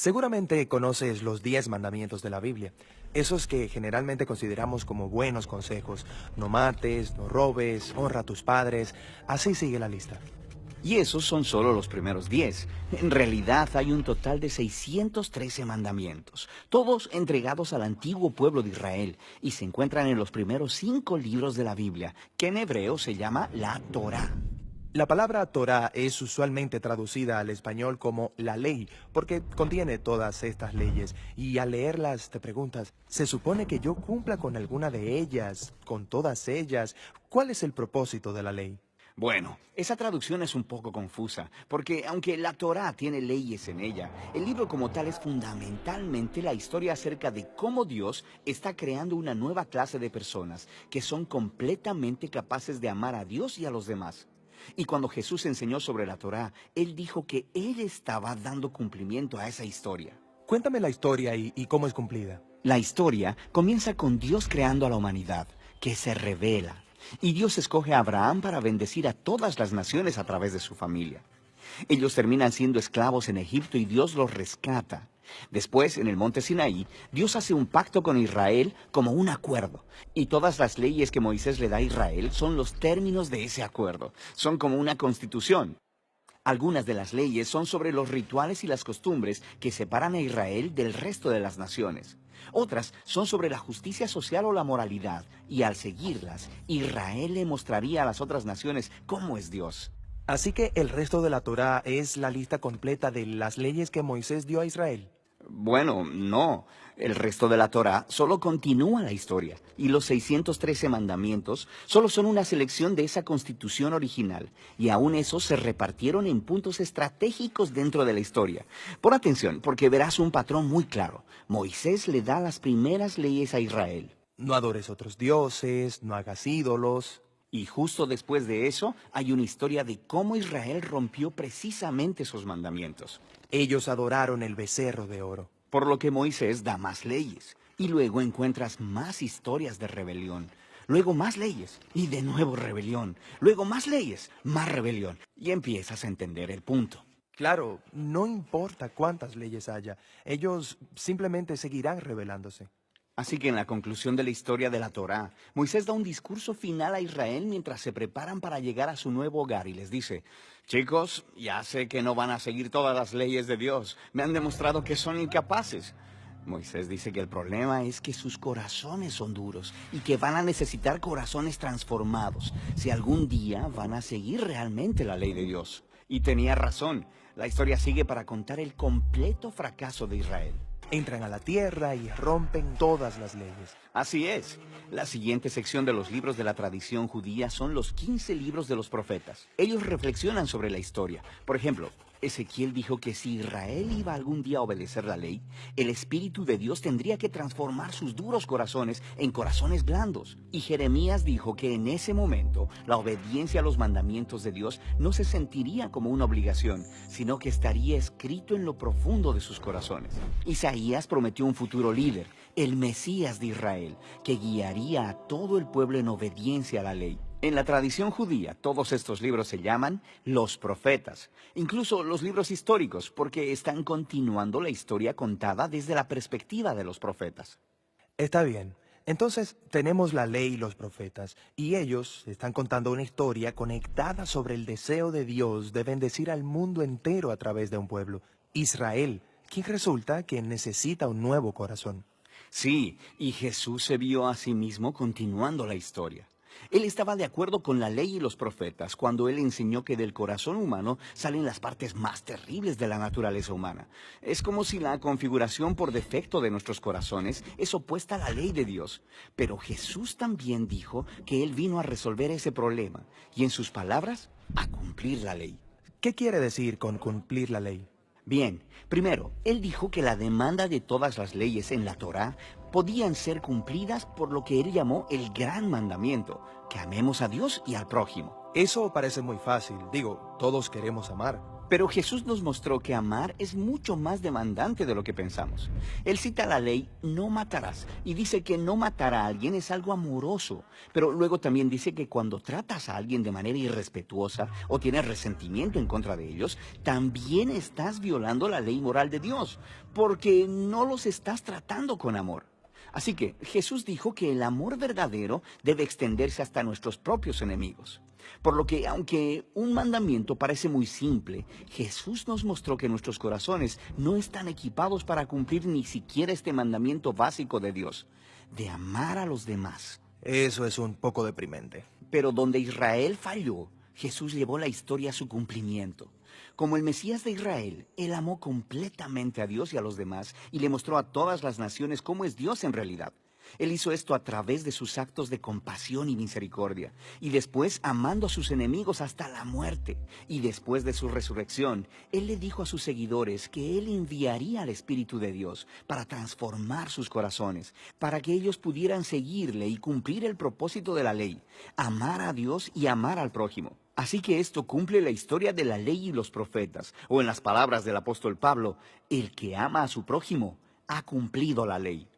Seguramente conoces los 10 mandamientos de la Biblia, esos que generalmente consideramos como buenos consejos. No mates, no robes, honra a tus padres, así sigue la lista. Y esos son solo los primeros 10. En realidad hay un total de 613 mandamientos, todos entregados al antiguo pueblo de Israel, y se encuentran en los primeros 5 libros de la Biblia, que en hebreo se llama la Torá. La palabra Torah es usualmente traducida al español como la ley, porque contiene todas estas leyes, y al leerlas te preguntas, ¿se supone que yo cumpla con alguna de ellas, con todas ellas? ¿Cuál es el propósito de la ley? Bueno, esa traducción es un poco confusa, porque aunque la Torá tiene leyes en ella, el libro como tal es fundamentalmente la historia acerca de cómo Dios está creando una nueva clase de personas que son completamente capaces de amar a Dios y a los demás. Y cuando Jesús enseñó sobre la Torá, Él dijo que Él estaba dando cumplimiento a esa historia. Cuéntame la historia y cómo es cumplida. La historia comienza con Dios creando a la humanidad, que se revela. Y Dios escoge a Abraham para bendecir a todas las naciones a través de su familia. Ellos terminan siendo esclavos en Egipto y Dios los rescata. Después, en el monte Sinaí, Dios hace un pacto con Israel como un acuerdo. Y todas las leyes que Moisés le da a Israel son los términos de ese acuerdo. Son como una constitución. Algunas de las leyes son sobre los rituales y las costumbres que separan a Israel del resto de las naciones. Otras son sobre la justicia social o la moralidad, y al seguirlas, Israel le mostraría a las otras naciones cómo es Dios. Así que el resto de la Torá es la lista completa de las leyes que Moisés dio a Israel. Bueno, no. El resto de la Torá solo continúa la historia, y los 613 mandamientos solo son una selección de esa constitución original, y aún esos se repartieron en puntos estratégicos dentro de la historia. Pon atención, porque verás un patrón muy claro. Moisés le da las primeras leyes a Israel. No adores otros dioses, no hagas ídolos. Y justo después de eso, hay una historia de cómo Israel rompió precisamente esos mandamientos. Ellos adoraron el becerro de oro. Por lo que Moisés da más leyes. Y luego encuentras más historias de rebelión. Luego más leyes. Y de nuevo rebelión. Luego más leyes. Más rebelión. Y empiezas a entender el punto. Claro, no importa cuántas leyes haya, ellos simplemente seguirán rebelándose. Así que en la conclusión de la historia de la Torá, Moisés da un discurso final a Israel mientras se preparan para llegar a su nuevo hogar y les dice, chicos, ya sé que no van a seguir todas las leyes de Dios, me han demostrado que son incapaces. Moisés dice que el problema es que sus corazones son duros y que van a necesitar corazones transformados si algún día van a seguir realmente la ley de Dios. Y tenía razón, la historia sigue para contar el completo fracaso de Israel. Entran a la tierra y rompen todas las leyes. Así es. La siguiente sección de los libros de la tradición judía son los 15 libros de los profetas. Ellos reflexionan sobre la historia. Por ejemplo, Ezequiel dijo que si Israel iba algún día a obedecer la ley, el Espíritu de Dios tendría que transformar sus duros corazones en corazones blandos. Y Jeremías dijo que en ese momento la obediencia a los mandamientos de Dios no se sentiría como una obligación, sino que estaría escrito en lo profundo de sus corazones. Isaías prometió un futuro líder, el Mesías de Israel, que guiaría a todo el pueblo en obediencia a la ley. En la tradición judía, todos estos libros se llaman los profetas, incluso los libros históricos, porque están continuando la historia contada desde la perspectiva de los profetas. Está bien. Entonces tenemos la ley y los profetas, y ellos están contando una historia conectada sobre el deseo de Dios de bendecir al mundo entero a través de un pueblo, Israel, quien resulta que necesita un nuevo corazón. Sí, y Jesús se vio a sí mismo continuando la historia. Él estaba de acuerdo con la ley y los profetas cuando él enseñó que del corazón humano salen las partes más terribles de la naturaleza humana. Es como si la configuración por defecto de nuestros corazones es opuesta a la ley de Dios. Pero Jesús también dijo que él vino a resolver ese problema y, en sus palabras, a cumplir la ley. ¿Qué quiere decir con cumplir la ley? Bien, primero, él dijo que la demanda de todas las leyes en la Torá podían ser cumplidas por lo que él llamó el gran mandamiento, que amemos a Dios y al prójimo. Eso parece muy fácil. Digo, todos queremos amar. Pero Jesús nos mostró que amar es mucho más demandante de lo que pensamos. Él cita la ley, no matarás, y dice que no matar a alguien es algo amoroso. Pero luego también dice que cuando tratas a alguien de manera irrespetuosa o tienes resentimiento en contra de ellos, también estás violando la ley moral de Dios, porque no los estás tratando con amor. Así que Jesús dijo que el amor verdadero debe extenderse hasta nuestros propios enemigos. Por lo que, aunque un mandamiento parece muy simple, Jesús nos mostró que nuestros corazones no están equipados para cumplir ni siquiera este mandamiento básico de Dios, de amar a los demás. Eso es un poco deprimente. Pero donde Israel falló, Jesús llevó la historia a su cumplimiento. Como el Mesías de Israel, Él amó completamente a Dios y a los demás y le mostró a todas las naciones cómo es Dios en realidad. Él hizo esto a través de sus actos de compasión y misericordia, y después amando a sus enemigos hasta la muerte. Y después de su resurrección, Él le dijo a sus seguidores que Él enviaría al Espíritu de Dios para transformar sus corazones, para que ellos pudieran seguirle y cumplir el propósito de la ley, amar a Dios y amar al prójimo. Así que esto cumple la historia de la ley y los profetas, o en las palabras del apóstol Pablo, el que ama a su prójimo ha cumplido la ley.